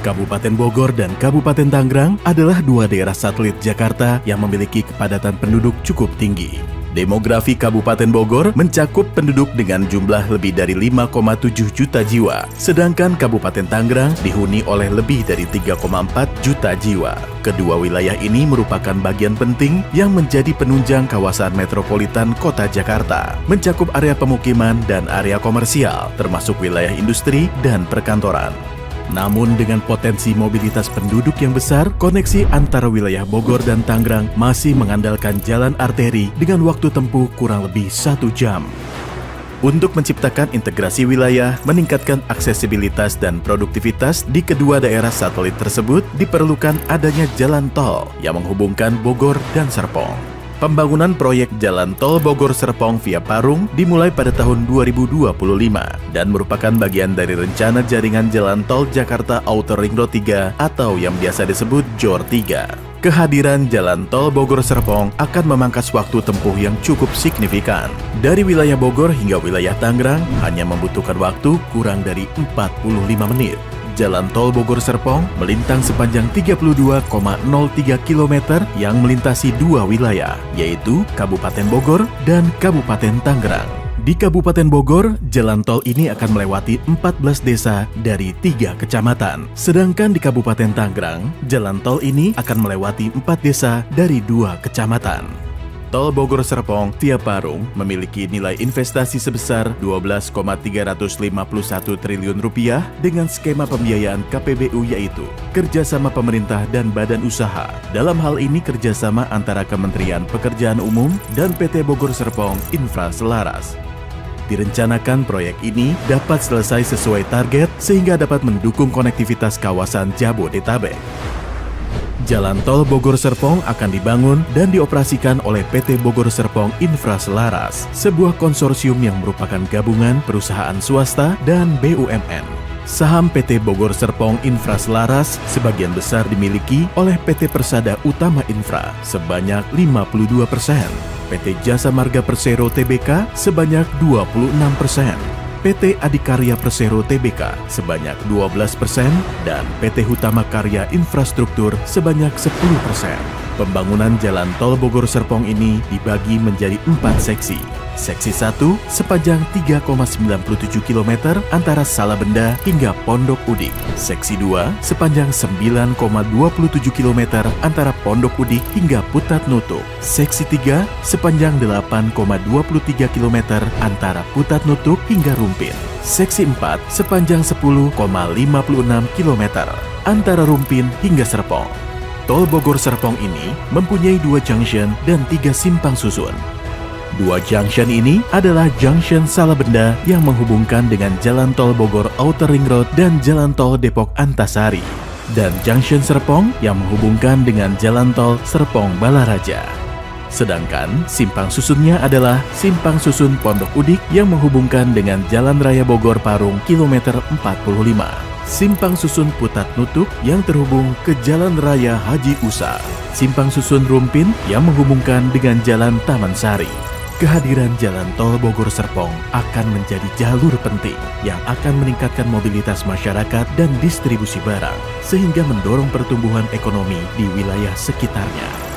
Kabupaten Bogor dan Kabupaten Tangerang adalah dua daerah satelit Jakarta yang memiliki kepadatan penduduk cukup tinggi. Demografi Kabupaten Bogor mencakup penduduk dengan jumlah lebih dari 5,7 juta jiwa, sedangkan Kabupaten Tangerang dihuni oleh lebih dari 3,4 juta jiwa. Kedua wilayah ini merupakan bagian penting yang menjadi penunjang kawasan metropolitan Kota Jakarta, mencakup area pemukiman dan area komersial, termasuk wilayah industri dan perkantoran. Namun dengan potensi mobilitas penduduk yang besar, koneksi antara wilayah Bogor dan Tangerang masih mengandalkan jalan arteri dengan waktu tempuh kurang lebih 1 jam. Untuk menciptakan integrasi wilayah, meningkatkan aksesibilitas dan produktivitas di kedua daerah satelit tersebut, diperlukan adanya jalan tol yang menghubungkan Bogor dan Serpong. Pembangunan proyek Jalan Tol Bogor-Serpong via Parung dimulai pada tahun 2025 dan merupakan bagian dari rencana jaringan Jalan Tol Jakarta Outer Ring Road 3 atau yang biasa disebut JOR 3. Kehadiran Jalan Tol Bogor-Serpong akan memangkas waktu tempuh yang cukup signifikan. Dari wilayah Bogor hingga wilayah Tangerang hanya membutuhkan waktu kurang dari 45 menit. Jalan Tol Bogor-Serpong melintang sepanjang 32,03 km yang melintasi dua wilayah, yaitu Kabupaten Bogor dan Kabupaten Tangerang. Di Kabupaten Bogor, jalan tol ini akan melewati 14 desa dari 3 kecamatan. Sedangkan di Kabupaten Tangerang, jalan tol ini akan melewati 4 desa dari 2 kecamatan. Tol Bogor-Serpong via Parung memiliki nilai investasi sebesar Rp12,351 triliun dengan skema pembiayaan KPBU yaitu kerjasama pemerintah dan badan usaha. Dalam hal ini kerjasama antara Kementerian Pekerjaan Umum dan PT Bogor-Serpong Infra Selaras. Direncanakan proyek ini dapat selesai sesuai target sehingga dapat mendukung konektivitas kawasan Jabodetabek. Jalan Tol Bogor-Serpong akan dibangun dan dioperasikan oleh PT Bogor-Serpong Infra Selaras, sebuah konsorsium yang merupakan gabungan perusahaan swasta dan BUMN. Saham PT Bogor-Serpong Infra Selaras sebagian besar dimiliki oleh PT Persada Utama Infra sebanyak 52%, PT Jasa Marga Persero Tbk sebanyak 26%, PT Adikarya Persero Tbk sebanyak 12% dan PT Hutama Karya Infrastruktur sebanyak 10%. Pembangunan Jalan Tol Bogor-Serpong ini dibagi menjadi 4 seksi. Seksi 1 sepanjang 3,97 km antara Salabenda hingga Pondok Udik. Seksi 2 sepanjang 9,27 km antara Pondok Udik hingga Putat Nutuk. Seksi 3 sepanjang 8,23 km antara Putat Nutuk hingga Rumpin. Seksi 4 sepanjang 10,56 km antara Rumpin hingga Serpong. Tol Bogor-Serpong ini mempunyai 2 junction dan 3 simpang susun. 2 junction ini adalah junction Salabenda yang menghubungkan dengan Jalan Tol Bogor Outer Ring Road dan Jalan Tol Depok Antasari, dan junction Serpong yang menghubungkan dengan Jalan Tol Serpong Balaraja. Sedangkan simpang susunnya adalah simpang susun Pondok Udik yang menghubungkan dengan Jalan Raya Bogor Parung kilometer 45. Simpang susun Putat Nutuk yang terhubung ke Jalan Raya Haji Usa. Simpang susun Rumpin yang menghubungkan dengan Jalan Taman Sari. Kehadiran Jalan Tol Bogor-Serpong akan menjadi jalur penting yang akan meningkatkan mobilitas masyarakat dan distribusi barang, sehingga mendorong pertumbuhan ekonomi di wilayah sekitarnya.